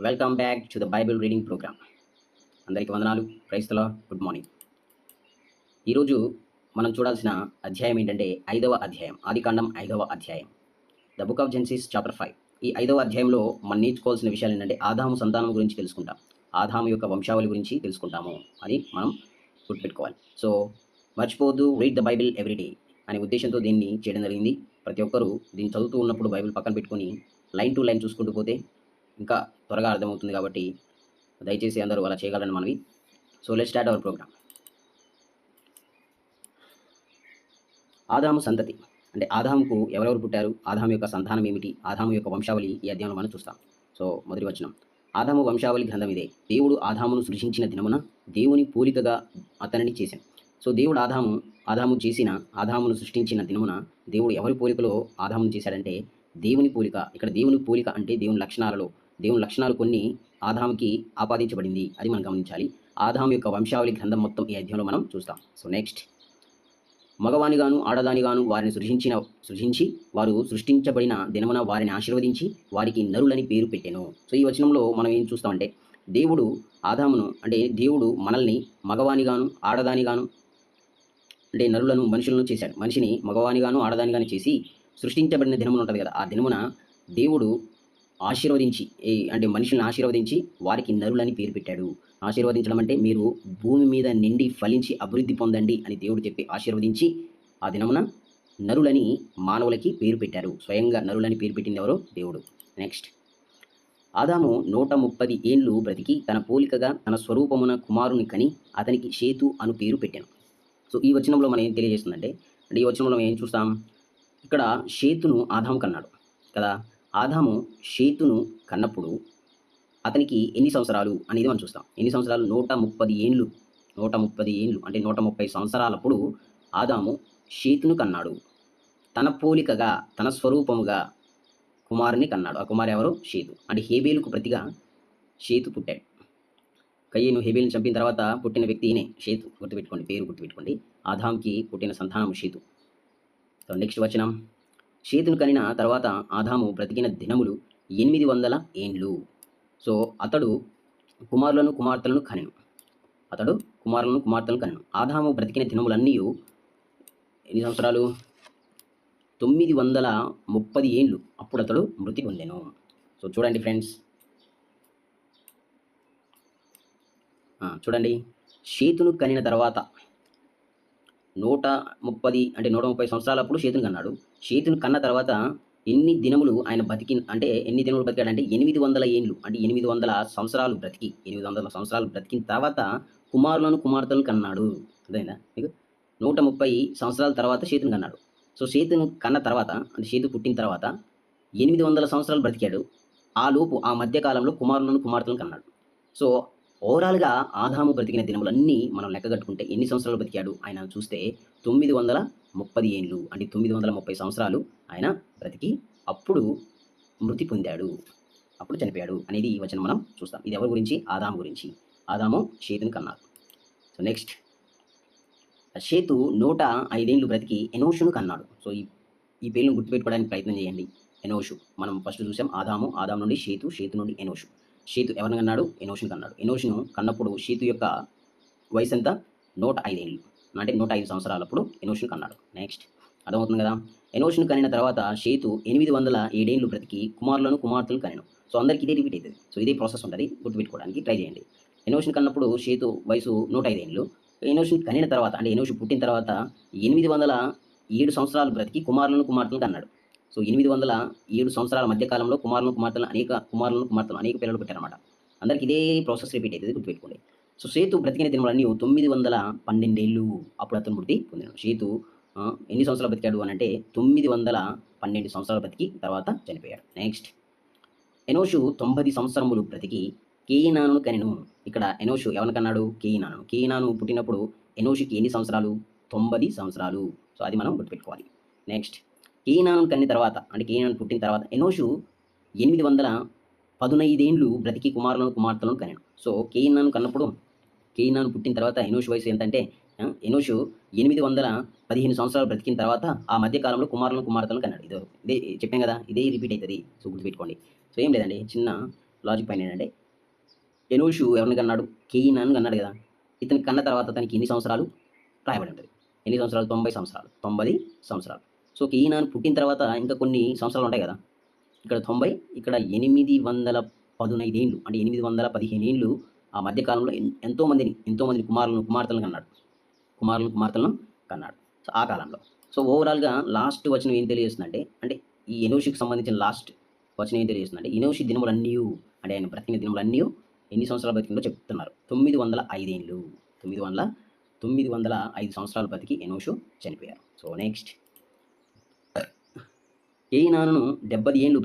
Welcome back to the Bible reading program. అందరికీ వందనాలు. Praise the Lord. Good morning. ఈరోజు మనం చూడాల్సిన అధ్యాయం ఏంటంటే 5వ అధ్యాయం, ఆదికాండం 5వ అధ్యాయం, the book of Genesis chapter 5. ఈ 5వ అధ్యాయంలో మనం నేర్చుకోవాల్సిన విషయాలు ఏంటంటే ఆదాము సంతానం గురించి తెలుసుకుంటాం, ఆదాము యొక్క వంశావళి గురించి తెలుసుకుంటాము అని మనం గుర్తుపెట్టుకోవాలి. సో మర్చిపోవద్దు, రీడ్ ద బైబిల్ ఎవ్రీడే అనే ఉద్దేశంతో దీన్ని చేయడం జరిగింది. ప్రతి ఒక్కరూ దీన్ని చదువుతూ ఉన్నప్పుడు బైబిల్ పక్కన పెట్టుకొని లైన్ టు లైన్ చూసుకుంటూ పోతే ఇంకా త్వరగా అర్థమవుతుంది. కాబట్టి దయచేసి అందరూ అలా చేయగలరని మనవి. So let's start our program. ఆదాము సంతతి అంటే ఆదాముకు ఎవరెవరు పుట్టారు, ఆదాము యొక్క సంతానం ఏమిటి, ఆదాము యొక్క వంశావళి ఈ అధ్యాయంలో మనం చూస్తాం. సో మొదటి వచనం, ఆదాము వంశావళి గ్రంథం ఇదే. దేవుడు ఆదామును సృష్టించిన దినమున దేవుని పోలికగా అతనిని చేశాను. సో దేవుడు ఆదామును సృష్టించిన దినమున దేవుడు ఎవరి పోలికలో ఆదామును చేశాడంటే దేవుని పోలిక. ఇక్కడ దేవుని పోలిక అంటే దేవుని లక్షణాలు కొన్ని ఆదాముకి ఆపాదించబడింది, అది మనం గమనించాలి. ఆదాము యొక్క వంశావళి గ్రంథం మొత్తం ఈ అధ్యాయంలో మనం చూస్తాం. సో నెక్స్ట్, మగవానిగాను ఆడదానిగాను వారిని సృజించి వారు సృష్టించబడిన దినమున వారిని ఆశీర్వదించి వారికి నరులని పేరు పెట్టెను. సో ఈ వచనంలో మనం ఏం చూస్తామంటే దేవుడు మనల్ని మగవానిగాను ఆడదానిగాను అంటే నరులను మనుషులను చేశాడు. మనిషిని మగవానిగాను ఆడదానిగాను చేసి సృష్టించబడిన దినమున ఉంటుంది కదా, ఆ దినమున దేవుడు ఆశీర్వదించి మనుషులను ఆశీర్వదించి వారికి నరులని పేరు పెట్టాడు. ఆశీర్వదించడం అంటే మీరు భూమి మీద నిండి ఫలించి అభివృద్ధి పొందండి అని దేవుడు చెప్పి ఆశీర్వదించి ఆ దినమున నరులని మానవులకి పేరు పెట్టారు. స్వయంగా నరులని పేరు పెట్టింది ఎవరో? దేవుడు. నెక్స్ట్, ఆదాము 130 ఏండ్లు బ్రతికి తన పోలికగా తన స్వరూపమున కుమారుని కని అతనికి షేతు అను పేరు పెట్టాను. సో ఈ వచనంలో మనం ఏం తెలియజేస్తుందంటే, ఈ వచనంలో మనం ఏం చూస్తాం, ఇక్కడ షేతును ఆదాము కన్నాడు కదా. ఆదాము షేతును కన్నప్పుడు అతనికి ఎన్ని సంవత్సరాలు అనేది మనం చూస్తాం. ఎన్ని సంవత్సరాలు? 130 ఏండ్లు. 130 ఏండ్లు అంటే 130 సంవత్సరాలప్పుడు ఆదాము షేతును కన్నాడు. తన పోలికగా తన స్వరూపముగా కుమారుని కన్నాడు. ఆ కుమారు ఎవరు? షేతు. అంటే హేబేలుకు ప్రతిగా షేతు పుట్టాడు. కయ్యను హేబేలుని చంపిన తర్వాత పుట్టిన వ్యక్తి ఈయనే, షేతు. గుర్తుపెట్టుకోండి, పేరు గుర్తుపెట్టుకోండి. ఆదాంకి పుట్టిన సంతానం షేతు. సో నెక్స్ట్ వచనం, షేతును కనిన తర్వాత ఆదాము బ్రతికిన దినములు 800 ఏండ్లు. సో అతడు కుమారులను కుమార్తెలను కనెను. ఆదాము బ్రతికిన దినములన్నీ ఎన్ని సంవత్సరాలు? 930 ఏండ్లు. అప్పుడు అతడు మృతి పొందెను. సో చూడండి ఫ్రెండ్స్, చూడండి, షేతును కనిన తర్వాత 130 సంవత్సరాలప్పుడు షేతును కన్నాడు. షేతును కన్న తర్వాత ఎన్ని దినములు ఆయన ఎన్ని దినములు బతికాడంటే 800 ఏండ్లు. అంటే 800 సంవత్సరాలు బ్రతికిన తర్వాత కుమారులను కుమార్తెలను కన్నాడు. అదేనా మీకు? 130 సంవత్సరాల తర్వాత షేతును కన్నాడు. సో షేతును కన్న తర్వాత అంటే షేతు పుట్టిన తర్వాత 800 సంవత్సరాలు బ్రతికాడు. ఆ మధ్యకాలంలో కుమారులను కుమార్తెలను కన్నాడు. సో ఓవరాల్గా ఆదాము బ్రతికిన దినములన్నీ మనం లెక్కగట్టుకుంటే ఎన్ని సంవత్సరాలు బ్రతికాడు ఆయన చూస్తే 930 ఏండ్లు. అంటే 930 సంవత్సరాలు ఆయన బ్రతికి అప్పుడు మృతి పొందాడు, అప్పుడు చనిపోయాడు అనేది ఈ వచనం మనం చూస్తాం. ఇది ఎవరి గురించి? ఆదాము గురించి. ఆదాము షేతుని కన్నాడు. సో నెక్స్ట్, షేతు 105 ఏండ్లు బ్రతికి ఎనోషును కన్నాడు. సో ఈ పేర్లను గుర్తుపెట్టుకోవడానికి ప్రయత్నం చేయండి. ఎనోషు మనం ఫస్ట్ చూసాం. ఆదాము నుండి షేతు, షేతు నుండి ఎనోషు. షేతు ఎవరిని కన్నాడు? ఎనోషును కన్నాడు. ఎనోషును కన్నప్పుడు షేతు యొక్క వయసు ఎంత? 105 ఏండ్లు. అంటే 105 సంవత్సరాలప్పుడు ఎనోషును కన్నాడు. నెక్స్ట్, అర్థమవుతుంది కదా. ఎనోషును కనిన తర్వాత షేతు 807 ఏండ్లు బ్రతికి కుమారులను కుమార్తెలను కనెను. సో అందరికీ ఇదే రిపీట్ అవుతుంది. సో ఇదే ప్రాసెస్ ఉంటుంది, గుర్తుపెట్టుకోవడానికి ట్రై చేయండి. ఎనోషును కన్నప్పుడు షేతు వయసు 105 ఏండ్లు. ఎనోషును కనిన తర్వాత అంటే ఎనోషు పుట్టిన తర్వాత 807 సంవత్సరాలు బ్రతికి కుమారులను కుమార్తెలను కన్నాడు. సో 807 సంవత్సరాల మధ్యకాలంలో అనేక పిల్లలు పెట్టారన్నమాట. అందరికి ఇదే ప్రాసెస్ రిపీట్ అవుతుంది, గుర్తుపెట్టుకోండి. సో షేతు బ్రతికిన దినములన్నీ 912 ఏళ్ళు. అప్పుడు అతను మృతి పొందాడు. షేతు ఎన్ని సంవత్సరాలు బ్రతికాడు అని అంటే 912 సంవత్సరాలు బ్రతికి తర్వాత చనిపోయాడు. నెక్స్ట్, ఎనోషు 90 సంవత్సరములు బ్రతికి కేయినాను కనెను. ఇక్కడ ఎనోషు ఎవరిని కన్నాడు? కేయినాను పుట్టినప్పుడు ఎనోషుకి ఎన్ని సంవత్సరాలు? 90 సంవత్సరాలు. సో అది మనం గుర్తుపెట్టుకోవాలి. నెక్స్ట్, కేయినాను కన్ని తర్వాత అంటే కేయినాను పుట్టిన తర్వాత ఎనోషు 815 ఏండ్లు బ్రతికి కుమారులను కుమార్తెలను కనెను. సో కేయినాను పుట్టిన తర్వాత ఎనోషు వయసు ఎంతంటే ఎనోషు 815 సంవత్సరాలు బ్రతికిన తర్వాత ఆ మధ్యకాలంలో కుమారులను కుమార్తెలను కన్నాడు. ఇదే చెప్పాం కదా, ఇదే రిపీట్ అవుతుంది. సో గుర్తుపెట్టుకోండి. సో ఏం లేదండి, చిన్న లాజిక్ పాయింట్ ఏంటంటే ఎనోషు ఎవరిని కన్నాడు? కేయినాను కన్నాడు కదా! ఇతను కన్న తర్వాత అతనికి ఎన్ని సంవత్సరాలు రాయబడి ఉంటుంది. ఎన్ని సంవత్సరాలు? 90 సంవత్సరాలు. 90 సంవత్సరాలు. సో, కేయినాను పుట్టిన తర్వాత ఇంకా కొన్ని సంవత్సరాలు ఉంటాయి కదా! ఇక్కడ 90, ఇక్కడ 815 ఏండ్లు అంటే 815 ఏండ్లు ఆ మధ్య కాలంలో ఎంతోమందిని కుమారులను కన్నాడు. కుమార్తెలను కన్నాడు. సో, ఆ కాలంలో. సో, ఓవరాల్‌గా లాస్ట్ వచనం ఏం తెలియజేస్తుందంటే, అంటే ఈ ఎనోషుకి సంబంధించిన లాస్ట్ వచనం ఏం తెలియజేస్తుందంటే, ఎనోషు దినములన్నీయు అంటే ఆయన బ్రతికిన దినములన్నీయు ఎన్ని సంవత్సరాలు బతికిందో చెప్తున్నారు. 905 ఏండ్లు. 905 సంవత్సరాలు బతికి ఎనోషు చనిపోయారు. సో, నెక్స్ట్ కేయినాను 70 ఏండ్లు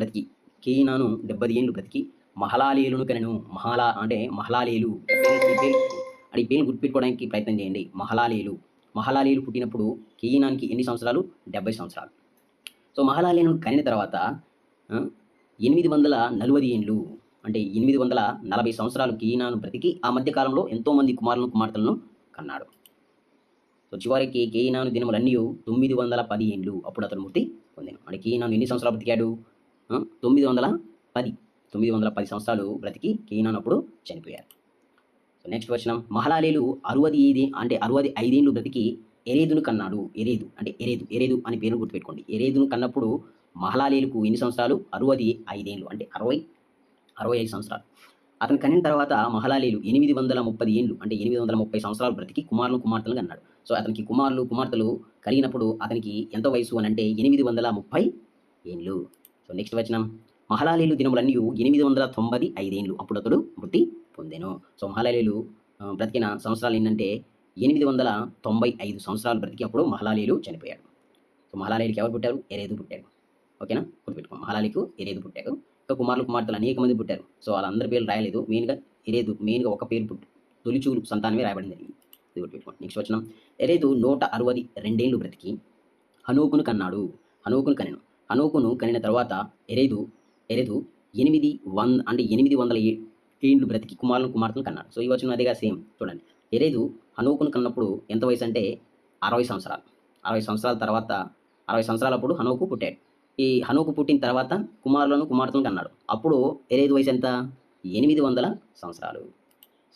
బ్రతికి మహలాలేలును కనెను. అంటే మహలాలేలు ఈ పేరుని గుర్తుపెట్టుకోవడానికి ప్రయత్నం చేయండి. మహలాలేలు పుట్టినప్పుడు కేయినానికి ఎన్ని సంవత్సరాలు? 70 సంవత్సరాలు. సో, మహలాలేలును కనిన తర్వాత 840 ఏండ్లు అంటే 840 సంవత్సరాలు కేయినాను బ్రతికి ఆ మధ్య కాలంలో ఎంతోమంది కుమార్తెలను కన్నాడు. సో, చివరికి కేయినాను దినములన్నీయు 910 ఏండ్లు అప్పుడు అతను మృతి పొందెను. అంటే కేయినాను ఎన్ని సంవత్సరాలు బ్రతికాడు? 910 సంవత్సరాలు బ్రతికి కేయినాను అప్పుడు చనిపోయారు. సో, నెక్స్ట్ వచనం మహలాలేలు 65 ఏండ్లు బ్రతికి ఎరేదును కన్నాడు. ఎరేదు అనే పేరును గుర్తుపెట్టుకోండి. ఎరేదును కన్నప్పుడు మహలాలేలుకు ఎన్ని సంవత్సరాలు? 65 ఏండ్లు అంటే 65 సంవత్సరాలు. అతను కనిన తర్వాత మహలాలేలు 830 ఏండ్లు అంటే 830 సంవత్సరాలు బ్రతికి కుమార్తెలను కన్నాడు. సో, అతనికి కుమార్తెలు కలిగినప్పుడు అతనికి ఎంత వయసు అని అంటే 830 ఏండ్లు. సో, నెక్స్ట్ వచనం మహలాలేలు దినములన్నీయు 895 ఏండ్లు అప్పుడు అతడు మృతి పొందెను. సో, మహలాలేలు బ్రతికిన సంవత్సరాలు ఏంటంటే 895 సంవత్సరాలు బ్రతికి అప్పుడు మహలాలేలు చనిపోయాడు. సో, మహలాలేలుకి ఎవరు పుట్టారు? ఎరేదు పుట్టాడు. ఓకేనా? గుర్తుపెట్టుకో. మహలాలేలుకు ఎరేదు పుట్టాడు. ఇంకా కుమార్తెలు అనేక మంది పుట్టారు. సో, వాళ్ళందరి పేర్లు రాయలేదు. మెయిన్‌గా ఒక పేరు తొలిచూలు సంతానమే రాయబడింది. ఇది గుర్తుపెట్టుకోండి. నెక్స్ట్ వచనం ఎరేదు 162 ఏండ్లు బ్రతికి హనోకును కన్నాడు. హనోకును కనిన తర్వాత ఎరేదు 800 ఏండ్లు బ్రతికి కుమార్తెలను కన్నాడు. సో, ఈ వచనం అదేగా సేమ్ చూడండి. ఎరేదు హనోకును కన్నప్పుడు ఎంత వయసు అంటే 60 సంవత్సరాలు. 60 సంవత్సరాల తర్వాత 60 సంవత్సరాలప్పుడు హనోకు పుట్టాడు. ఈ హనోకు పుట్టిన తర్వాత కుమార్తెలను కన్నాడు. అప్పుడు ఎరేదు వయసు ఎంత? 800 సంవత్సరాలు.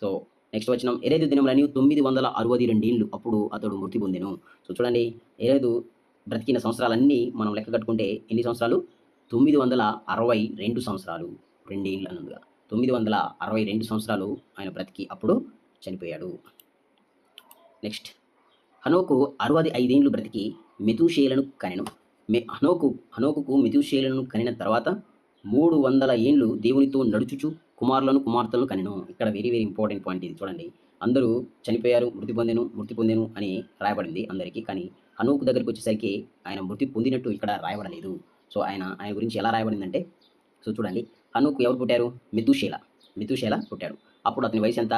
సో, నెక్స్ట్ వచనం ఎరేదు దినములన్నీయు 962 ఏండ్లు అప్పుడు అతడు మృతి పొందెను. సో, చూడండి ఎరేదు బ్రతికిన సంవత్సరాలన్నీ మనం లెక్క కట్టుకుంటే ఎన్ని సంవత్సరాలు? 962 సంవత్సరాలు. 2 ఏండ్లు అన్నట్టుగా 962 సంవత్సరాలు ఆయన బ్రతికి అప్పుడు చనిపోయాడు. నెక్స్ట్ హనోకు 65 ఏండ్లు బ్రతికి మెతూషేలను కనెను. హనోకుకు మెతూషేలను కనిన తర్వాత 300 ఏండ్లు దేవునితో నడుచుచు కుమార్తెలను కనెను. ఇక్కడ వెరీ ఇంపార్టెంట్ పాయింట్ ఇది చూడండి. అందరూ చనిపోయారు, మృతి పొందెను అని రాయబడింది అందరికీ. కానీ హనోకు దగ్గరికి వచ్చేసరికి ఆయన మృతి పొందినట్టు ఇక్కడ రాయబడలేదు. సో, ఆయన గురించి ఎలా రాయబడిందంటే, సో చూడండి, హనోకు ఎవరు పుట్టారు? మెతూషేల పుట్టాడు. అప్పుడు అతని వయసు ఎంత?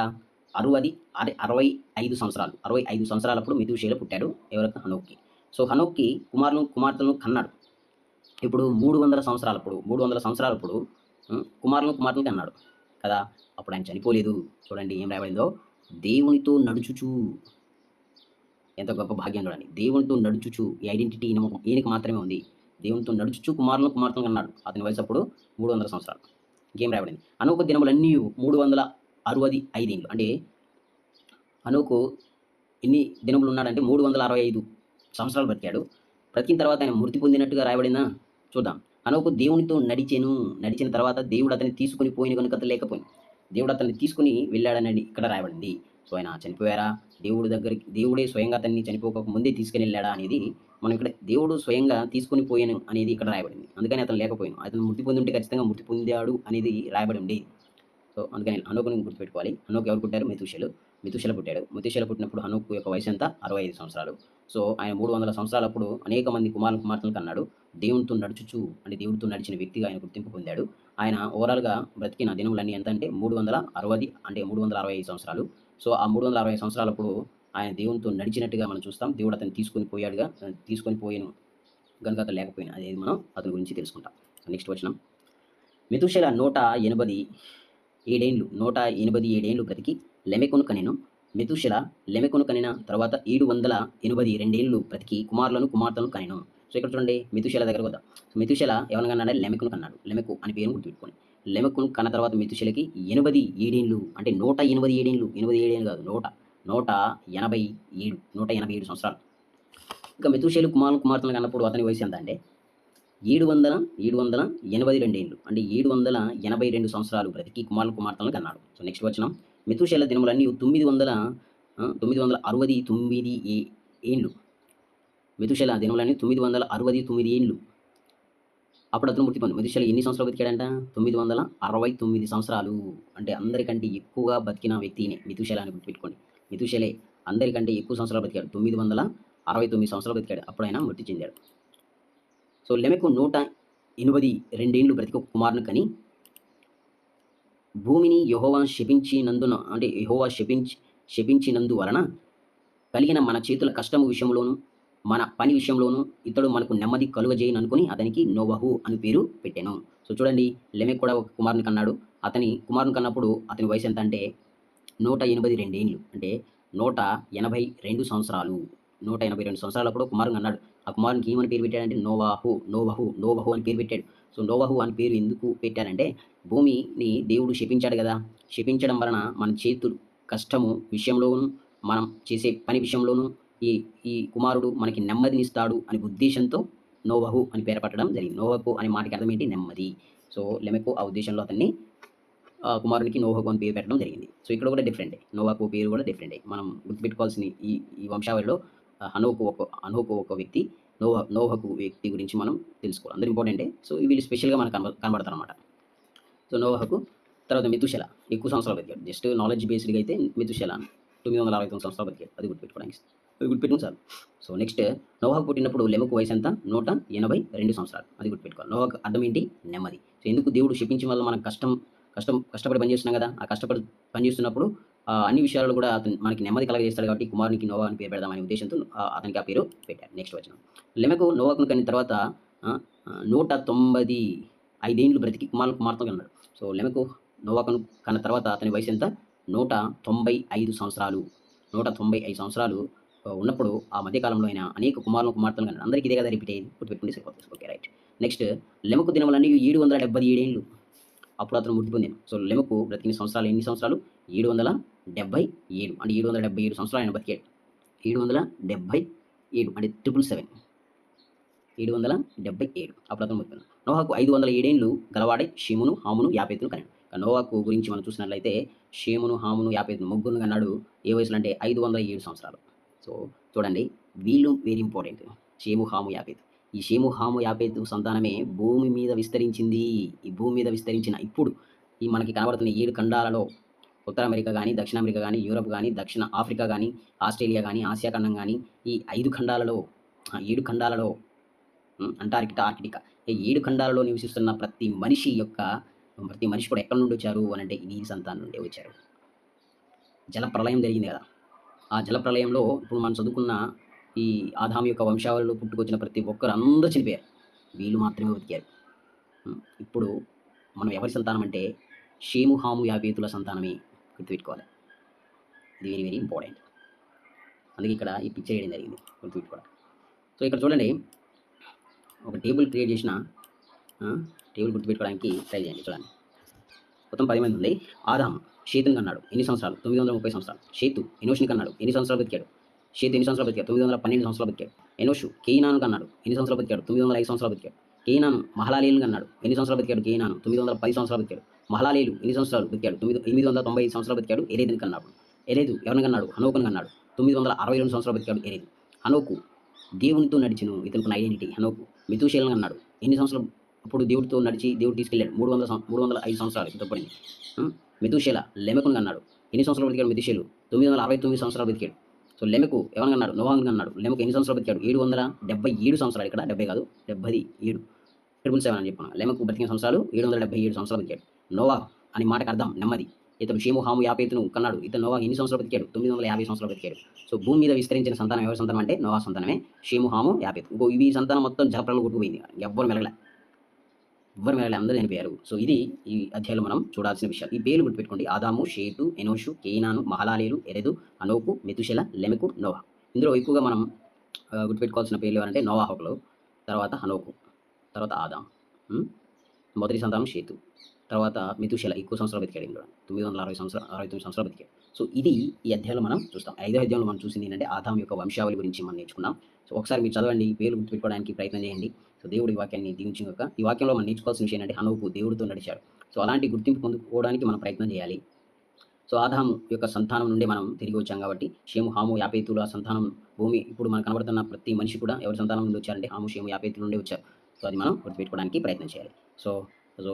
65 సంవత్సరాలు. 65 సంవత్సరాలప్పుడు మెతూషేల పుట్టాడు. ఎవరికి? హనోక్కి. సో, హనోక్కి కుమార్తెలను కన్నాడు. ఇప్పుడు 300 సంవత్సరాలప్పుడు కుమార్తెలను కన్నాడు కదా! అప్పుడు ఆయన చనిపోలేదు. చూడండి ఏం రాయబడిందో, దేవునితో నడుచుచు. ఎంత గొప్ప భాగ్యం చూడండి. దేవునితో నడుచుచు ఈ ఐడెంటిటీ ఈయనకి మాత్రమే ఉంది. దేవునితో నడుచుచు కుమార్తెలను కన్నాడు. అతని వయసు అప్పుడు 300 సంవత్సరాలు. ఇంకేం రాయబడింది? హనోకు దినములన్నీ 365 ఏండ్లు అంటే హనోకు ఎన్ని దినములు ఉన్నాడంటే 365 సంవత్సరాలు బ్రతికాడు. బ్రతికిన తర్వాత ఆయన మృతి పొందినట్టుగా రాయబడిందా? చూద్దాం. హనోకు దేవునితో నడిచిన తర్వాత దేవుడు అతన్ని తీసుకుని పోయిన కనుక అతను లేకపోయింది. దేవుడు అతన్ని తీసుకుని వెళ్ళాడని ఇక్కడ రాయబడింది. సో, ఆయన చనిపోయారా? దేవుడే స్వయంగా అతన్ని చనిపోక ముందే తీసుకుని వెళ్ళాడా అనేది మనం ఇక్కడ దేవుడు స్వయంగా తీసుకుని పోయాను అనేది ఇక్కడ రాయబడింది. అందుకని అతను లేకపోయాను. అతను మృతి పొంది ఉంటే ఖచ్చితంగా మృతి పొందాడు అనేది రాయబడి ఉండేది. సో, అందుకని హనోకుని గుర్తుపెట్టుకోవాలి. హనోకు ఎవరు పుట్టారు? మెతూషేల పుట్టాడు. మెతూషేల పుట్టినప్పుడు హనోకు యొక్క వయసు ఎంత? 65 సంవత్సరాలు. సో, ఆయన 300 సంవత్సరాలప్పుడు అనేక మంది కుమార్తెలను కన్నాడు. దేవుడితో నడిచిన వ్యక్తిగా ఆయన గుర్తింపు పొందాడు. ఆయన ఓవరాల్‌గా బ్రతికిన దినములన్నీ ఎంత అంటే 365 సంవత్సరాలు. సో, ఆ 360 సంవత్సరాలప్పుడు ఆయన దేవునితో నడిచినట్టుగా మనం చూస్తాం. దేవుడు అతన్ని తీసుకొని పోయాను గనుక అతను లేకపోయినా అనేది మనం అతని గురించి తెలుసుకుంటాం. నెక్స్ట్ వచనం మెతూషేల 187 ఏండ్లు బ్రతికి లెమెకును కనెను. మెతూషెల లెమెకును కనిన తర్వాత 782 ఏండ్లు బ్రతికి కుమార్తెలను కనెను. సో, ఇక్కడ చూడండి మెతూషెల దగ్గరకు వద్దాం. మెతూషెల ఎవరిని కన్నాడు? లెమెకును కన్నాడు. లెమెకు అనే పేరును గుర్తుపెట్టుకోండి. లెమెకును కన్న తర్వాత మెతుషెలకి 87 ఏండ్లు, అంటే 187 ఏండ్లు, 87 ఏండ్లు కాదు, 187 187 సంవత్సరాలు. ఇక మెతుషెలు కుమార్తెలను కన్నప్పుడు అతని వయసు ఎంత అంటే 782 ఏండ్లు, అంటే 782 సంవత్సరాలు బ్రతికి కుమార్తెలను కన్నాడు. సో నెక్స్ట్ వచనం, మెతుషెల దినములన్నీ 969 ఏండ్లు. మెతుషెల దినములన్నీ 969 ఏండ్లు. అప్పుడు అతను మృతి పొంది. మెతుషెల ఎన్ని సంవత్సరాలు బతికాడంట? 969 సంవత్సరాలు. అంటే అందరికంటే ఎక్కువగా బతికిన వ్యక్తి ఈయనే, మెతుషెల అని గుర్తుపెట్టుకోండి. మెతుషెలే అందరికంటే ఎక్కువ సంవత్సరాలు బతికాడు. 969 సంవత్సరాలు బతికాడు. అప్పుడు ఆయన మృతి చెందాడు. సో లెమెకు 182 ఏండ్లు బ్రతికి ఒక కుమారుని కని, భూమిని యెహోవా శపించినందున, అంటే యెహోవా శపించినందువలన కలిగిన మన చేతుల కష్టము విషయంలోను, మన పని విషయంలోను ఇతడు మనకు నెమ్మది కలుగజేయననుకుని అతనికి నోవహు అని పేరు పెట్టెను. సో చూడండి, లెమెకు కూడా ఒక కుమారుని కన్నాడు. అతని కుమారుని కన్నప్పుడు అతని వయసు ఎంత అంటే 182 ఏండ్లు, అంటే 182 సంవత్సరాలు. 182 సంవత్సరాలప్పుడు కుమారుని కన్నాడు. ఆ కుమారునికి ఏమని పేరు పెట్టాడంటే నోవహు అని పేరు పెట్టాడు. సో నోవహు అని పేరు ఎందుకు పెట్టారంటే, భూమిని దేవుడు శపించాడు కదా, శపించడం వలన మన చేతులు కష్టము విషయంలోను, మనం చేసే పని విషయంలోను ఈ ఈ కుమారుడు మనకి నెమ్మదినిస్తాడు అనే ఉద్దేశంతో నోవహు అని పేరు పెట్టడం జరిగింది. నోవహు అనే మాటకి అర్థం ఏంటి? నెమ్మది. సో లెమెకు ఆ ఉద్దేశంలో అతన్ని కుమారునికి నోవహు అని పేరు పెట్టడం జరిగింది. సో ఇక్కడ కూడా డిఫరెంటే, నోవహు పేరు కూడా డిఫరెంటే. మనం గుర్తుపెట్టుకోవాల్సిన ఈ వంశావళిలో హనోకు ఒక వ్యక్తి, నోవహు వ్యక్తి గురించి మనం తెలుసుకోవాలి. అందరూ ఇంపార్టెంటే. సో వీళ్ళు స్పెషల్గా మనకు కనబడతారు అనమాట. సో నోవహుకు తర్వాత మెతుషెల ఎక్కువ సంవత్సరాలు బతికాడు. జస్ట్ నాలెడ్జ్ బేస్డ్గా అయితే మెతుషెల 969 సంవత్సరాలు బతికాడు. అది గుర్తుపెట్టుకోవడానికి చాలు. సో నెక్స్ట్, నోవహు పుట్టినప్పుడు లెమెకు వయసు ఎంత? 182 సంవత్సరాలు. అది గుర్తుపెట్టుకోవాలి. నోవహు అర్థం ఏంటి? నెమ్మది. సో ఎందుకు దేవుడు శపించడం వల్ల మనం కష్టపడి పనిచేస్తున్నాం కదా, ఆ కష్టపడి పనిచేస్తున్నప్పుడు అన్ని విషయాల్లో కూడా అతను మనకి నెమ్మది కలగజేస్తాడు కాబట్టి కుమారునికి నోవహు అని పేరు పెడదామనే ఉద్దేశంతో అతనికి ఆ పేరు పెట్టాడు. నెక్స్ట్ వచనం, లెమెకు నోవహును కన్న తర్వాత 195 ఏండ్లు బ్రతికి కుమార్తెను కన్నాడు. సో లెమెకు నోవహును కన్న తర్వాత అతని వయసు ఎంత? 195 సంవత్సరాలు. 195 సంవత్సరాలు ఉన్నప్పుడు ఆ మధ్యకాలంలో ఆయన అనేక కుమార్తెలను కన్నాడు. అందరికీ ఇదే కదా రిపీట్ అయ్యింది, గుర్తుపెట్టుకుంటే సరిపోతుంది. Okay, right. నెక్స్ట్, లెమెకు దినములన్నీ 777 ఏండ్లు. అప్పుడు అతను మృతి పొందాను. సో లెమెకు బ్రతికిన సంవత్సరాలు ఎన్ని సంవత్సరాలు? 777, అంటే 777 సంవత్సరాలు ఆయన బతికాడు. 777 అంటే 777 అప్పుడు అతను మృతి పొందాడు. నోవహుకు 507 ఏండ్లు గలవాడే షేమును, హామును, యాపేతును కన్నాడు. నోవహు గురించి మనం చూసినట్లయితే షేమును, హామును, యాపేతును ముగ్గురు కన్నాడు. ఏ వయసులో అంటే 507 సంవత్సరాలు. సో చూడండి, వీళ్ళు వెరీ ఇంపార్టెంట్. షేము, హాము, యాపేతు. ఈ షేము, హాము, యాపేతు సంతానమే భూమి మీద విస్తరించింది. ఈ భూమి మీద విస్తరించిన ఇప్పుడు ఈ మనకి కనబడుతున్న 7 ఖండాలలో, ఉత్తర అమెరికా కానీ, దక్షిణ అమెరికా కానీ, యూరప్ కానీ, దక్షిణ ఆఫ్రికా కానీ, ఆస్ట్రేలియా కానీ, ఆసియా ఖండం కానీ, ఈ 7 ఖండాలలో ఆర్కిటికా, ఈ 7 ఖండాలలో నివసిస్తున్న ప్రతి మనిషి కూడా ఎక్కడి నుండి వచ్చారు అని అంటే ఈ సంతానం నుండి వచ్చారు. జల ప్రళయం జరిగింది కదా, ఆ జల ప్రళయంలో ఇప్పుడు మనం చదువుకున్న ఈ ఆదాము యొక్క వంశావళిలో పుట్టుకొచ్చిన ప్రతి ఒక్కరు అందరూ చనిపోయారు. వీళ్ళు మాత్రమే బతికారు. ఇప్పుడు మనం ఎవరి సంతానం అంటే షేము, హాము, యాపేతుల సంతానమే. గుర్తుపెట్టుకోవాలి. ఇది వెరీ వెరీ ఇంపార్టెంట్. అందుకే ఇక్కడ ఈ పిక్చర్ వేయడం జరిగింది, గుర్తుపెట్టుకోవాలి. సో ఇక్కడ చూడండి, ఒక టేబుల్ క్రియేట్ చేసిన టేబుల్ గుర్తుపెట్టుకోవడానికి ట్రై చేయండి. చూడండి, మొత్తం 10 మంది ఉంది. ఆదాము షేతుని కన్నాడు. ఎన్ని సంవత్సరాలు? 930 సంవత్సరాలు. షేతు ఎనోషుని కన్నాడు. ఎన్ని సంవత్సరాలు బతికాడు? షేతు ఎన్ని సంవత్సరాలు బతికాడు? 912 సంవత్సరాలు బతికాడు. ఎనోషు కేయినాను కన్నాడు. ఎన్ని సంవత్సరాలు బతికాడు? 905 సంవత్సరాలు బతికాడు. కేయినాను మహలాలేలుని కన్నాడు. ఎన్ని సంవత్సరాలు బతికాడు? కేయినాను 910 సంవత్సరాలు బతికాడు. మహలాలేలు ఎన్ని సంవత్సరాలు బతికాడు? 895 సంవత్సరాలు బతికాడు. ఎరేదుని కన్నాడు. ఎరేదు ఎవరిని కన్నాడు? హనోకుని కన్నాడు. 962 సంవత్సరాలు బతికాడు ఎరేదు. హనోకు దేవునితో నడిచిను. ఇతనికి ఐడెంటిటీ హనోకు. మెతూషేలను అన్నాడు. ఎన్ని సంవత్సరాలు అప్పుడు దేవుడితో నడిచి దేవుడు తీసుకెళ్ళాడు? 305 సంవత్సరాలు ఇంతపడింది. మెతూషేల లెమెకుని అన్నాడు. ఎన్ని సంవత్సరాలు బతికాడు? మెతూషేలు 969 సంవత్సరాలు బతికాడు. సో లెమెకు ఎవరిని అన్నాడు? నోవాహుని అన్నాడు. లెమెకు ఎన్ని సంవత్సరాలు బతికాడు? 777 సంవత్సరాలు. ఇక్కడ 70 కాదు, 77, 777 అని చెప్పాను. లెమెకు బతికిన సంవత్సరాలు 777 సంవత్సరాలు బతికాడు. నోవా అని మాటకు అర్థం నెమ్మది. ఇతడు షేము, హాము, యాపేతును కన్నాడు. ఇతను నోవా ఎన్ని సంవత్సరాలు బతికాడు? 950 సంవత్సరాలు బతికాడు. సో భూమి మీద విస్తరించిన సంతానం ఎవరి సంతానం అంటే నోవా సంతానమే, షేము, హాము, యాపేతు. ఇంకో ఇవి సంతానం మొత్తం జలప్రలయంలో కొట్టుకుపోయింది. ఎవ్వరు మెలగలే, అందరూ చనిపోయారు. సో ఇది ఈ అధ్యాయంలో మనం చూడాల్సిన విషయాలు. ఈ పేర్లు గుర్తుపెట్టుకోండి: ఆదాము, షేతు, ఎనోషు, కేయినాను, మహలాలేలు, ఎరెదు, అనోకు, మెతుషెల, లెమెకు, నోవా. ఇందులో ఎక్కువగా మనం గుర్తుపెట్టుకోవాల్సిన పేర్లు ఎవరంటే నోవాహుకులు, తర్వాత హనోకు, తర్వాత ఆదాం. మొదటి సంతానం షేతు, తర్వాత మెతుషెల ఎక్కువ సంవత్సరాలు బతికాడు ఈయన కూడా. 69 సంవత్సరాలు బతికాడు. సో ఇది ఈ అధ్యాయంలో మనం చూస్తాం. ఐదో అధ్యాయంలో మనం చూసింది ఏంటంటే ఆదాము యొక్క వంశావళి గురించి మనం నేర్చుకున్నాం. సో ఒకసారి మీరు చదవండి, పేర్లు గుర్తుపెట్టుకోవడానికి ప్రయత్నం చేయండి. సో దేవుడు ఈ వాక్యాన్ని దీవించుగాక. ఈ వాక్యంలో మనం నేర్చుకోవాల్సిన విషయం ఏంటంటే హనోకు దేవుడితో నడిచాడు. సో అలాంటి గుర్తింపు పొందుకోవడానికి మనం ప్రయత్నం చేయాలి. సో ఆదాము యొక్క సంతానం నుండే మనం తిరిగి వచ్చాం కాబట్టి షేము, హాము, యాపేతుల సంతానం భూమి ఇప్పుడు మనకు కనబడుతున్న ప్రతి మనిషి కూడా ఎవరి సంతానం నుండి వచ్చారంటే హాము, షేము, యాపేతుల నుండి వచ్చారు. సో అది మనం గుర్తుపెట్టుకోవడానికి ప్రయత్నం చేయాలి. So so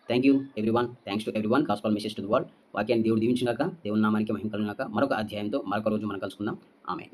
thank you everyone. Thanks to everyone. Gospel message to the world. వాక్యాన్ని దేవుడు దీవించుగాక. దేవుని నామానికి మహిమ కలుగుగాక. మరొక అధ్యాయంతో మరొక రోజు మనం కలుసుకుందాం. ఆమేన్.